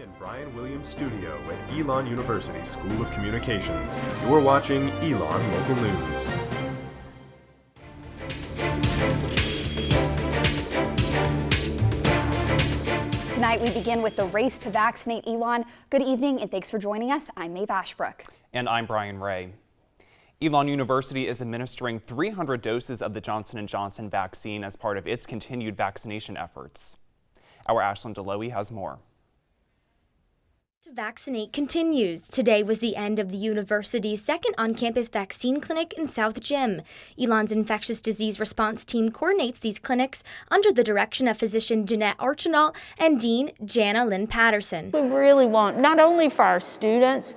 In Brian Williams' studio at Elon University School of Communications. You're watching Elon Local News. Tonight we begin with the race to vaccinate Elon. Good evening and thanks for joining us. I'm Maeve Ashbrook. And I'm Brian Ray. Elon University is administering 300 doses of the Johnson & Johnson vaccine as part of its continued vaccination efforts. Our Ashlyn Delowy has more. To vaccinate continues. Today was the end of the university's second on-campus vaccine clinic in South Gym. Elon's infectious disease response team coordinates these clinics under the direction of physician Jeanette Archibald and Dean Jana Lynn Patterson. We really want, not only for our students,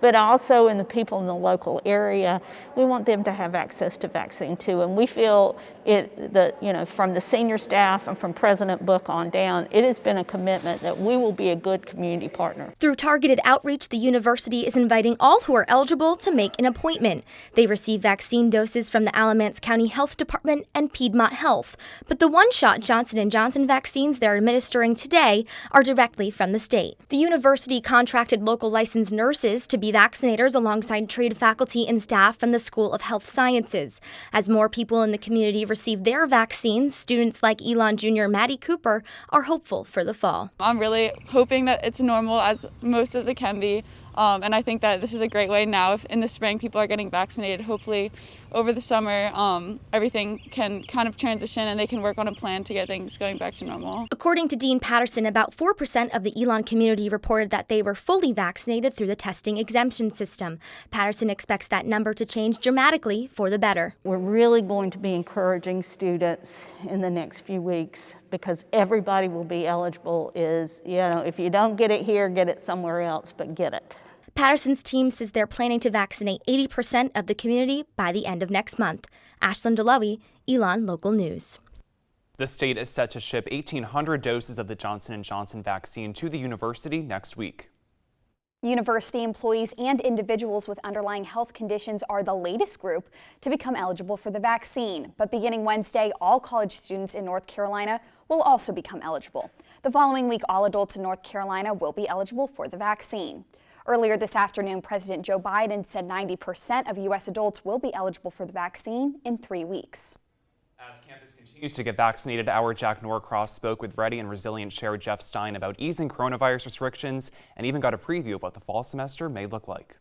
but also in the people in the local area, we want them to have access to vaccine too. And we feel from the senior staff and from President Book on down, it has been a commitment that we will be a good community partner. Through targeted outreach, the university is inviting all who are eligible to make an appointment. They receive vaccine doses from the Alamance County Health Department and Piedmont Health. But the one-shot Johnson & Johnson vaccines they're administering today are directly from the state. The university contracted local licensed nurses to be vaccinators alongside trade faculty and staff from the School of Health Sciences. As more people in the community receive their vaccines, students like Elon Jr. Maddie Cooper are hopeful for the fall. I'm really hoping that it's normal as it can be. And I think that this is a great way now. If in the spring people are getting vaccinated, hopefully over the summer everything can kind of transition and they can work on a plan to get things going back to normal. According to Dean Patterson, about 4% of the Elon community reported that they were fully vaccinated through the testing exemption system. Patterson expects that number to change dramatically for the better. We're really going to be encouraging students in the next few weeks because everybody will be eligible if you don't get it here, get it somewhere else, but get it. Patterson's team says they're planning to vaccinate 80% of the community by the end of next month. Ashlyn Delowy, Elon Local News. The state is set to ship 1,800 doses of the Johnson & Johnson vaccine to the university next week. University employees and individuals with underlying health conditions are the latest group to become eligible for the vaccine. But beginning Wednesday, all college students in North Carolina will also become eligible. The following week, all adults in North Carolina will be eligible for the vaccine. Earlier this afternoon, President Joe Biden said 90% of U.S. adults will be eligible for the vaccine in 3 weeks. As campus continues to get vaccinated, our Jack Norcross spoke with Ready and Resilient Chair Jeff Stein about easing coronavirus restrictions and even got a preview of what the fall semester may look like.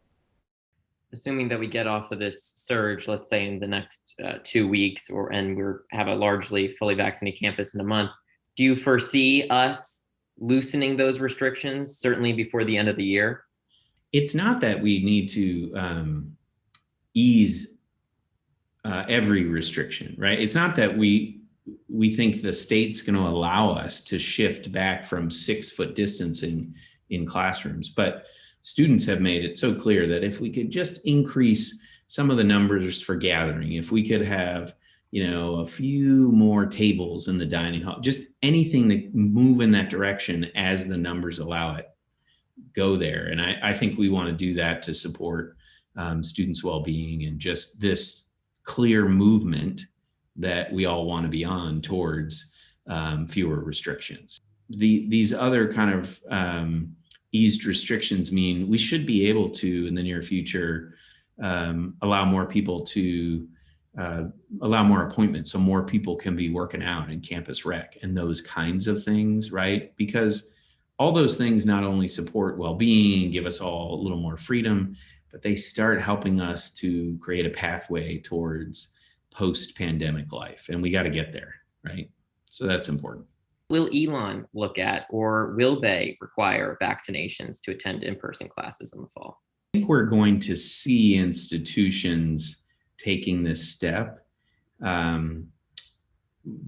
Assuming that we get off of this surge, let's say in the next 2 weeks, and we have a largely fully vaccinated campus in a month, do you foresee us loosening those restrictions, certainly before the end of the year? It's not that we need to ease every restriction, right? It's not that we think the state's going to allow us to shift back from 6 foot distancing in classrooms, but students have made it so clear that if we could just increase some of the numbers for gathering, if we could have, a few more tables in the dining hall, just anything to move in that direction as the numbers allow it, go there. And I think we want to do that to support students' well-being and just this clear movement that we all want to be on towards fewer restrictions. These other kind of eased restrictions mean we should be able to, in the near future, allow more people to allow more appointments so more people can be working out in campus rec and those kinds of things, right? Because all those things not only support well-being, give us all a little more freedom, but they start helping us to create a pathway towards post-pandemic life. And we got to get there, right? So that's important. Will Elon look at, or will they require vaccinations to attend in-person classes in the fall? I think we're going to see institutions taking this step. The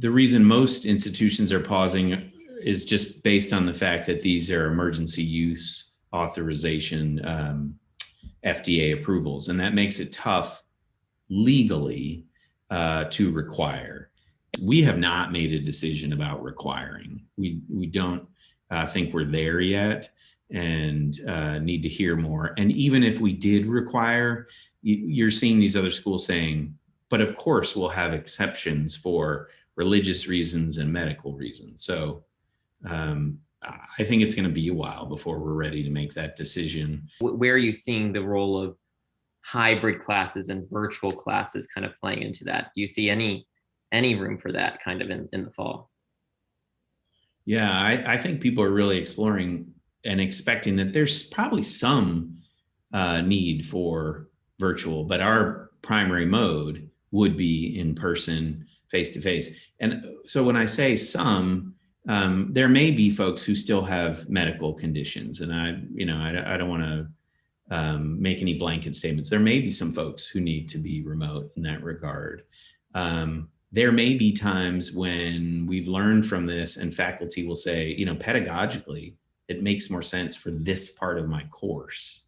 reason most institutions are pausing is just based on the fact that these are emergency use authorization FDA approvals, and that makes it tough legally to require. We have not made a decision about requiring. We don't think we're there yet and need to hear more. And even if we did require, you're seeing these other schools saying, but of course we'll have exceptions for religious reasons and medical reasons. So I think it's going to be a while before we're ready to make that decision. Where are you seeing the role of hybrid classes and virtual classes kind of playing into that? Do you see any room for that kind of in the fall? Yeah, I think people are really exploring and expecting that there's probably some need for virtual, but our primary mode would be in person, face to face. And so when I say some, there may be folks who still have medical conditions, and I don't want to make any blanket statements. There may be some folks who need to be remote in that regard. There may be times when we've learned from this and faculty will say, pedagogically, it makes more sense for this part of my course.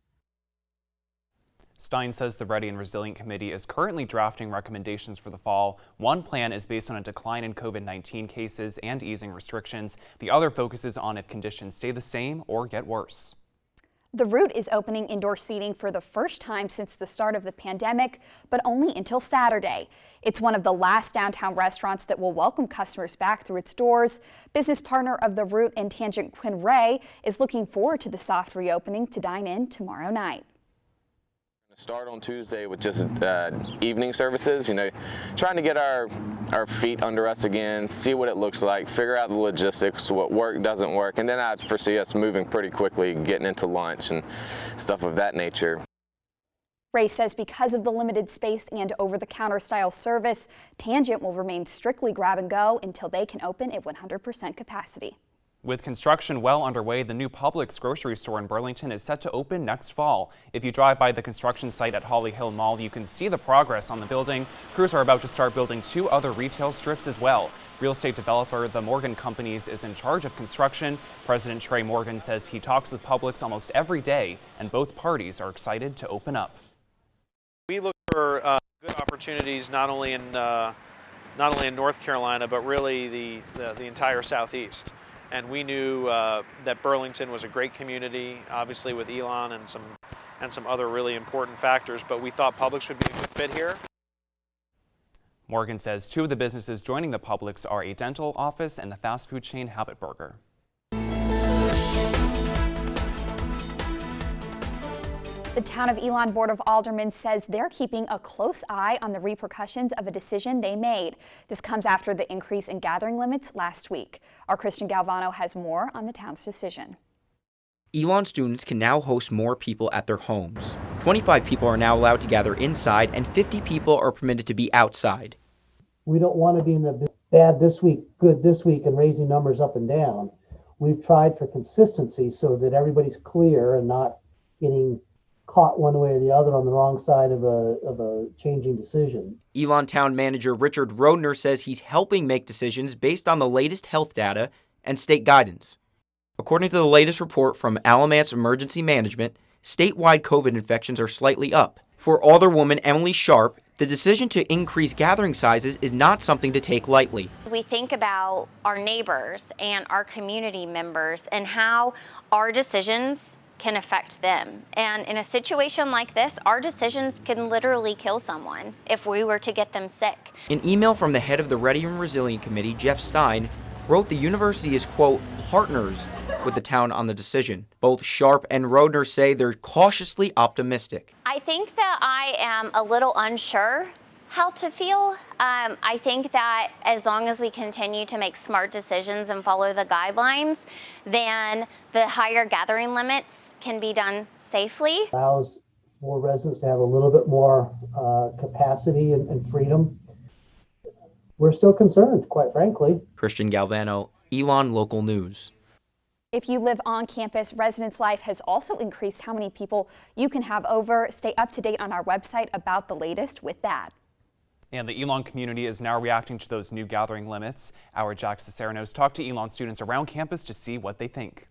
Stein says the Ready and Resilient Committee is currently drafting recommendations for the fall. One plan is based on a decline in COVID-19 cases and easing restrictions. The other focuses on if conditions stay the same or get worse. The Root is opening indoor seating for the first time since the start of the pandemic, but only until Saturday. It's one of the last downtown restaurants that will welcome customers back through its doors. Business partner of the Root and Tangent, Quinn Ray, is looking forward to the soft reopening to dine in tomorrow night. Start on Tuesday with just evening services, trying to get our feet under us again, see what it looks like, figure out the logistics, what work doesn't work, and then I foresee us moving pretty quickly, getting into lunch and stuff of that nature. Ray says because of the limited space and over-the-counter style service, Tangent will remain strictly grab and go until they can open at 100% capacity. With construction well underway, the new Publix grocery store in Burlington is set to open next fall. If you drive by the construction site at Holly Hill Mall, you can see the progress on the building. Crews are about to start building 2 other retail strips as well. Real estate developer The Morgan Companies is in charge of construction. President Trey Morgan says he talks with Publix almost every day, and both parties are excited to open up. We look for good opportunities not only in North Carolina, but really the entire Southeast. And we knew that Burlington was a great community, obviously with Elon and some other really important factors, but we thought Publix would be a good fit here. Morgan says 2 of the businesses joining the Publix are a dental office and the fast food chain Habit Burger. The Town of Elon Board of Aldermen says they're keeping a close eye on the repercussions of a decision they made. This comes after the increase in gathering limits last week. Our Christian Galvano has more on the town's decision. Elon students can now host more people at their homes. 25 people are now allowed to gather inside and 50 people are permitted to be outside. We don't want to be in the bad this week, good this week, and raising numbers up and down. We've tried for consistency so that everybody's clear and not getting caught one way or the other on the wrong side of a changing decision. Elon Town Manager Richard Rodner says he's helping make decisions based on the latest health data and state guidance. According to the latest report from Alamance Emergency Management, statewide COVID infections are slightly up. For Alderwoman Emily Sharp, the decision to increase gathering sizes is not something to take lightly. We think about our neighbors and our community members and how our decisions can affect them. And in a situation like this, our decisions can literally kill someone if we were to get them sick. An email from the head of the Ready and Resilient Committee, Jeff Stein, wrote the university is, quote, partners with the town on the decision. Both Sharp and Rodner say they're cautiously optimistic. I think that I am a little unsure how to feel. I think that as long as we continue to make smart decisions and follow the guidelines, then the higher gathering limits can be done safely. Allows for residents to have a little bit more capacity and freedom. We're still concerned, quite frankly. Christian Galvano, Elon Local News. If you live on campus, Residence Life has also increased how many people you can have over. Stay up to date on our website about the latest with that. And the Elon community is now reacting to those new gathering limits. Our Jack Ciceranos talked to Elon students around campus to see what they think.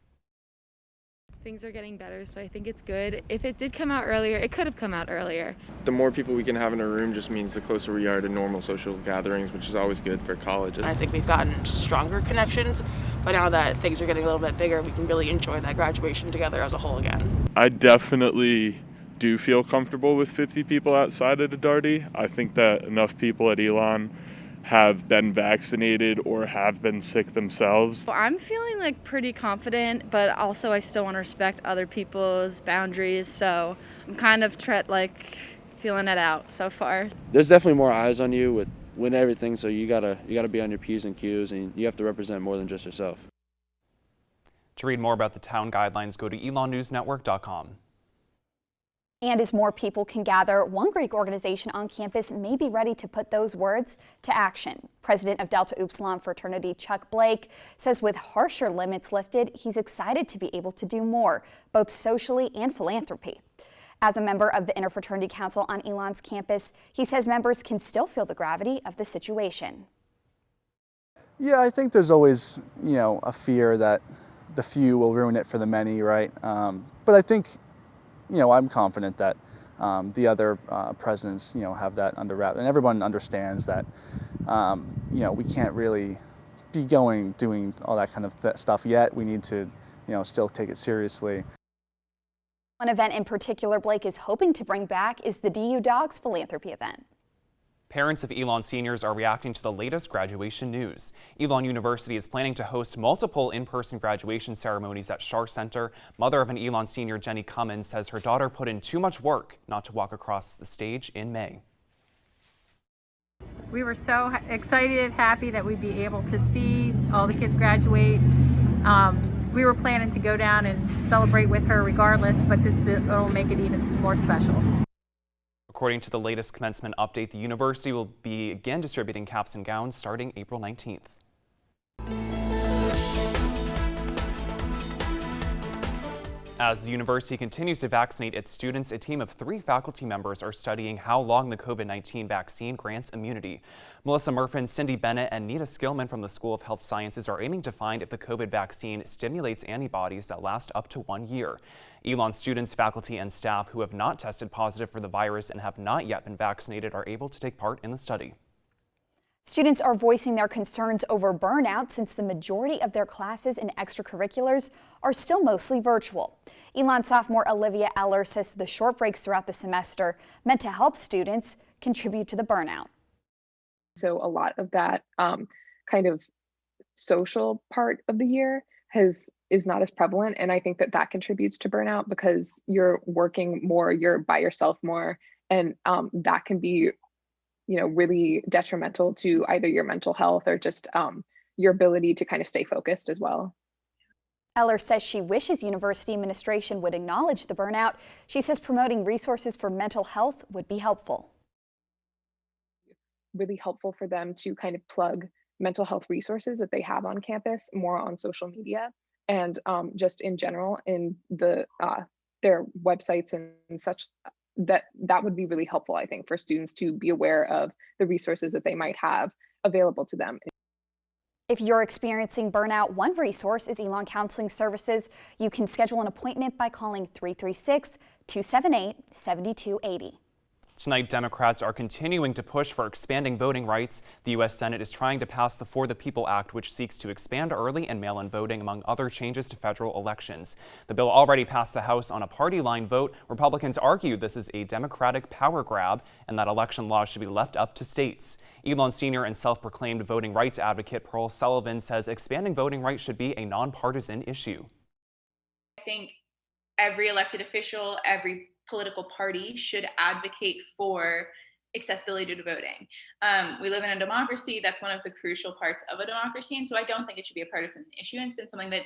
Things are getting better, so I think it's good. If it did come out earlier, it could have come out earlier. The more people we can have in a room just means the closer we are to normal social gatherings, which is always good for college. I think we've gotten stronger connections, but now that things are getting a little bit bigger, we can really enjoy that graduation together as a whole again. I definitely do feel comfortable with 50 people outside at a Darty. I think that enough people at Elon have been vaccinated or have been sick themselves. I'm feeling like pretty confident, but also I still want to respect other people's boundaries, so I'm kind of feeling it out so far. There's definitely more eyes on you with everything, so you gotta be on your P's and Q's, and you have to represent more than just yourself. To read more about the town guidelines, go to elonnewsnetwork.com. And as more people can gather, one Greek organization on campus may be ready to put those words to action. President of Delta Upsilon Fraternity Chuck Blake says with harsher limits lifted, he's excited to be able to do more, both socially and philanthropy. As a member of the Interfraternity Council on Elon's campus, he says members can still feel the gravity of the situation. Yeah, I think there's always, a fear that the few will ruin it for the many, right? But I think, I'm confident that the other presidents, have that under wrap, and everyone understands that, we can't really be doing all that kind of stuff yet. We need to, still take it seriously. One event in particular Blake is hoping to bring back is the DU Dogs philanthropy event. Parents of Elon seniors are reacting to the latest graduation news. Elon University is planning to host multiple in-person graduation ceremonies at Schar Center. Mother of an Elon senior, Jenny Cummins, says her daughter put in too much work not to walk across the stage in May. We were so excited, happy that we'd be able to see all the kids graduate. We were planning to go down and celebrate with her regardless, but this will make it even more special. According to the latest commencement update, the university will begin distributing caps and gowns starting April 19th. As the university continues to vaccinate its students, a team of 3 faculty members are studying how long the COVID-19 vaccine grants immunity. Melissa Murfin, Cindy Bennett, and Nita Skillman from the School of Health Sciences are aiming to find if the COVID vaccine stimulates antibodies that last up to 1 year. Elon students, faculty, and staff who have not tested positive for the virus and have not yet been vaccinated are able to take part in the study. Students are voicing their concerns over burnout since the majority of their classes and extracurriculars are still mostly virtual. Elon sophomore Olivia Eller says the short breaks throughout the semester meant to help students contribute to the burnout. So a lot of that kind of social part of the year is not as prevalent, and I think that contributes to burnout because you're working more, you're by yourself more, and that can be really detrimental to either your mental health or just your ability to kind of stay focused as well. Eller says she wishes university administration would acknowledge the burnout. She says promoting resources for mental health would be helpful. Really helpful for them to kind of plug mental health resources that they have on campus more on social media and just in general in their websites and such. That would be really helpful, I think, for students to be aware of the resources that they might have available to them. If you're experiencing burnout, one resource is Elon Counseling Services. You can schedule an appointment by calling 336-278-7280. Tonight, Democrats are continuing to push for expanding voting rights. The U.S. Senate is trying to pass the For the People Act, which seeks to expand early and mail-in voting, among other changes to federal elections. The bill already passed the House on a party line vote. Republicans argue this is a Democratic power grab and that election laws should be left up to states. Elon senior and self-proclaimed voting rights advocate Pearl Sullivan says expanding voting rights should be a nonpartisan issue. I think every elected official, every political party should advocate for accessibility to voting. We live in a democracy. That's one of the crucial parts of a democracy. And so I don't think it should be a partisan issue. And it's been something that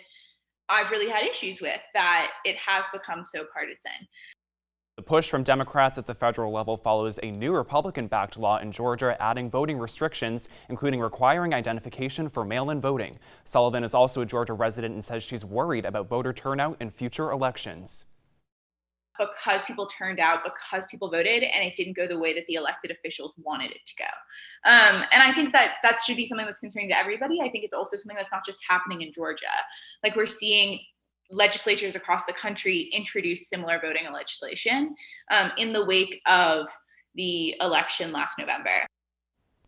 I've really had issues with, that it has become so partisan. The push from Democrats at the federal level follows a new Republican-backed law in Georgia adding voting restrictions, including requiring identification for mail-in voting. Sullivan is also a Georgia resident and says she's worried about voter turnout in future elections. Because people turned out, because people voted, and it didn't go the way that the elected officials wanted it to go. And I think that should be something that's concerning to everybody. I think it's also something that's not just happening in Georgia. Like, we're seeing legislatures across the country introduce similar voting legislation in the wake of the election last November.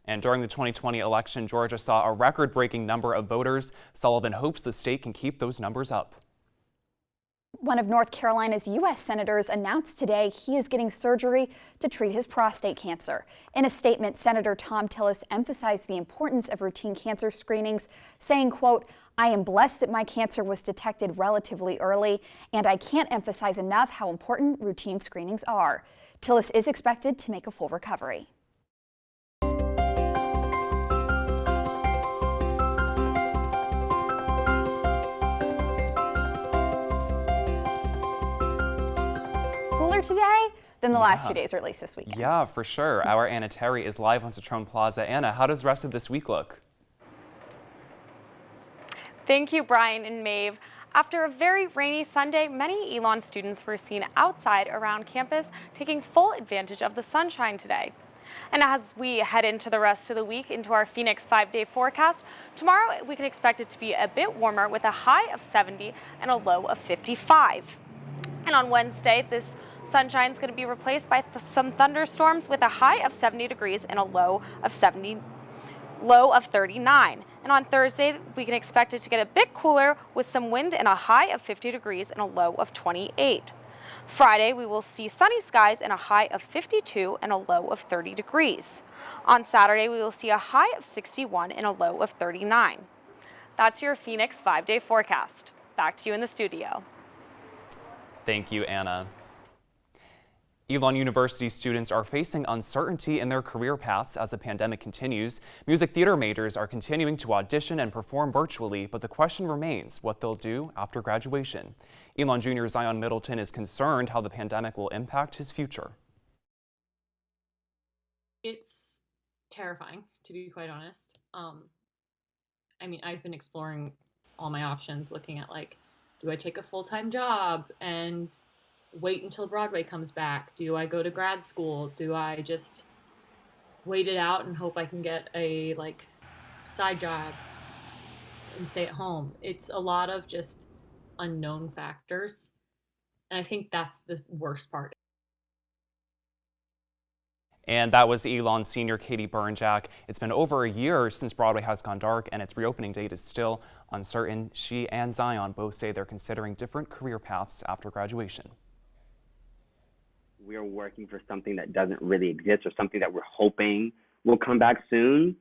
And during the 2020 election, Georgia saw a record-breaking number of voters. Sullivan hopes the state can keep those numbers up. One of North Carolina's U.S. senators announced today he is getting surgery to treat his prostate cancer. In a statement, Senator Thom Tillis emphasized the importance of routine cancer screenings, saying, quote, "I am blessed that my cancer was detected relatively early, and I can't emphasize enough how important routine screenings are." Tillis is expected to make a full recovery. Cooler today than the last few days, or at least this weekend. Yeah, for sure. Our Anna Terry is live on Citroen Plaza. Anna, how does the rest of this week look? Thank you, Brian and Maeve. After a very rainy Sunday, many Elon students were seen outside around campus taking full advantage of the sunshine today. And as we head into the rest of the week into our Phoenix 5-day forecast, tomorrow we can expect it to be a bit warmer with a high of 70 and a low of 55. And on Wednesday, this sunshine is going to be replaced by some thunderstorms with a high of 70 degrees and a low of 39. And on Thursday, we can expect it to get a bit cooler with some wind and a high of 50 degrees and a low of 28. Friday, we will see sunny skies and a high of 52 and a low of 30 degrees. On Saturday, we will see a high of 61 and a low of 39. That's your Phoenix 5-day forecast. Back to you in the studio. Thank you, Anna. Elon University students are facing uncertainty in their career paths as the pandemic continues. Music theater majors are continuing to audition and perform virtually, but the question remains what they'll do after graduation. Elon Jr. Zion Middleton is concerned how the pandemic will impact his future. It's terrifying, to be quite honest. I mean, I've been exploring all my options, looking at like, do I take a full-time job and wait until Broadway comes back? Do I go to grad school? Do I just wait it out and hope I can get a like side job and stay at home? It's a lot of just unknown factors. And I think that's the worst part. And that was Elon senior Katie Burnjack. It's been over a year since Broadway has gone dark, and its reopening date is still uncertain. She and Zion both say they're considering different career paths after graduation. We're working for something that doesn't really exist, or something that we're hoping will come back soon.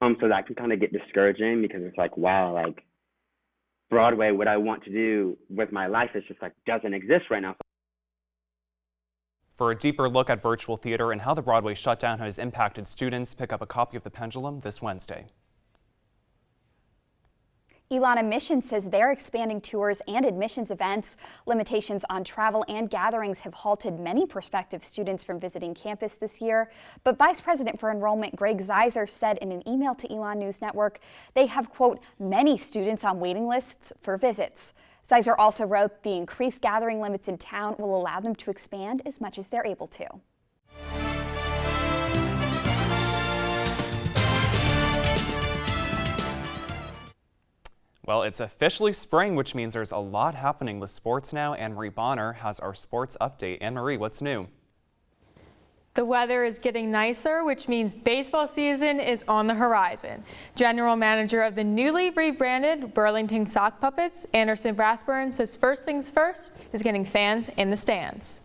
So that can kind of get discouraging, because it's like, wow, like Broadway, what I want to do with my life is just like doesn't exist right now. For a deeper look at virtual theater and how the Broadway shutdown has impacted students, pick up a copy of The Pendulum this Wednesday. Elon Admissions says they're expanding tours and admissions events. Limitations on travel and gatherings have halted many prospective students from visiting campus this year. But Vice President for Enrollment Greg Zeiser said in an email to Elon News Network they have, quote, many students on waiting lists for visits. Zeiser also wrote the increased gathering limits in town will allow them to expand as much as they're able to. Well, it's officially spring, which means there's a lot happening with sports now. Anne-Marie Bonner has our sports update. Anne-Marie, what's new? The weather is getting nicer, which means baseball season is on the horizon. General manager of the newly rebranded Burlington Sock Puppets, Anderson Rathburn, says first things first is getting fans in the stands.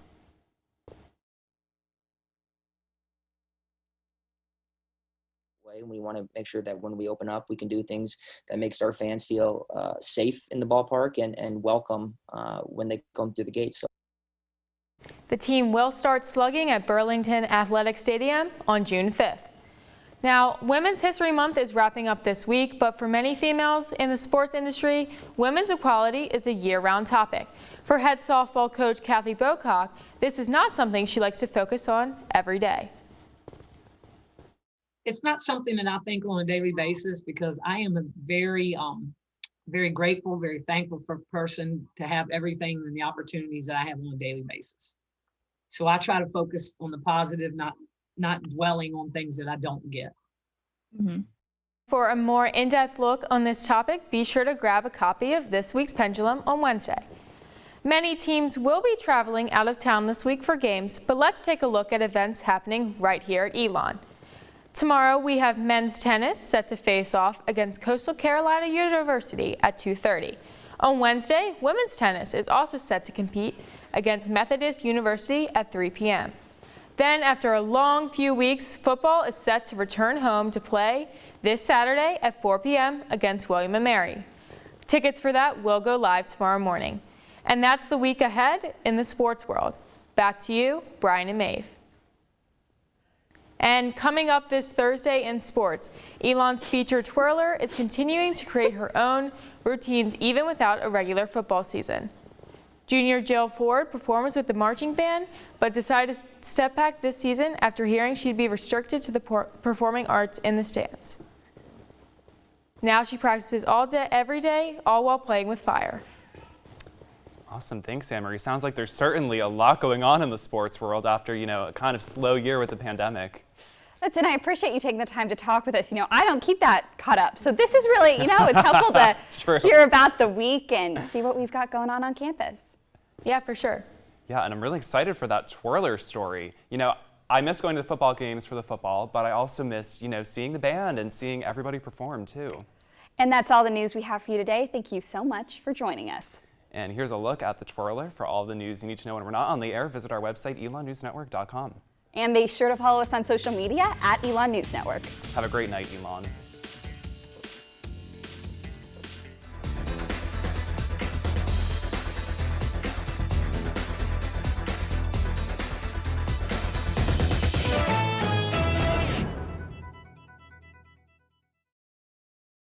We want to make sure that when we open up, we can do things that makes our fans feel safe in the ballpark and welcome when they come through the gates. So. The team will start slugging at Burlington Athletic Stadium on June 5th. Now, Women's History Month is wrapping up this week, but for many females in the sports industry, women's equality is a year-round topic. For head softball coach Kathy Bocock, this is not something she likes to focus on every day. It's not something that I think on a daily basis, because I am a very grateful, very thankful for a person to have everything and the opportunities that I have on a daily basis. So I try to focus on the positive, not dwelling on things that I don't get. Mm-hmm. For a more in-depth look on this topic, be sure to grab a copy of this week's Pendulum on Wednesday. Many teams will be traveling out of town this week for games, but let's take a look at events happening right here at Elon. Tomorrow we have men's tennis set to face off against Coastal Carolina University at 2:30. On Wednesday, women's tennis is also set to compete against Methodist University at 3 p.m. Then, after a long few weeks, football is set to return home to play this Saturday at 4 p.m. against William & Mary. Tickets for that will go live tomorrow morning. And that's the week ahead in the sports world. Back to you, Brian and Maeve. And coming up this Thursday in sports, Elon's feature twirler is continuing to create her own routines even without a regular football season. Junior Jill Ford performs with the marching band, but decided to step back this season after hearing she'd be restricted to the performing arts in the stands. Now she practices all day, every day, all while playing with fire. Awesome, thanks, Anne-Marie. Sounds like there's certainly a lot going on in the sports world after, a kind of slow year with the pandemic. And I appreciate you taking the time to talk with us. I don't keep that caught up. So this is really, it's helpful to hear about the week and see what we've got going on campus. Yeah, for sure. Yeah, and I'm really excited for that twirler story. I miss going to the football games for the football, but I also miss, seeing the band and seeing everybody perform too. And that's all the news we have for you today. Thank you so much for joining us. And here's a look at the twirler. For all the news you need to know when we're not on the air, visit our website, elonnewsnetwork.com. And be sure to follow us on social media at Elon News Network. Have a great night, Elon.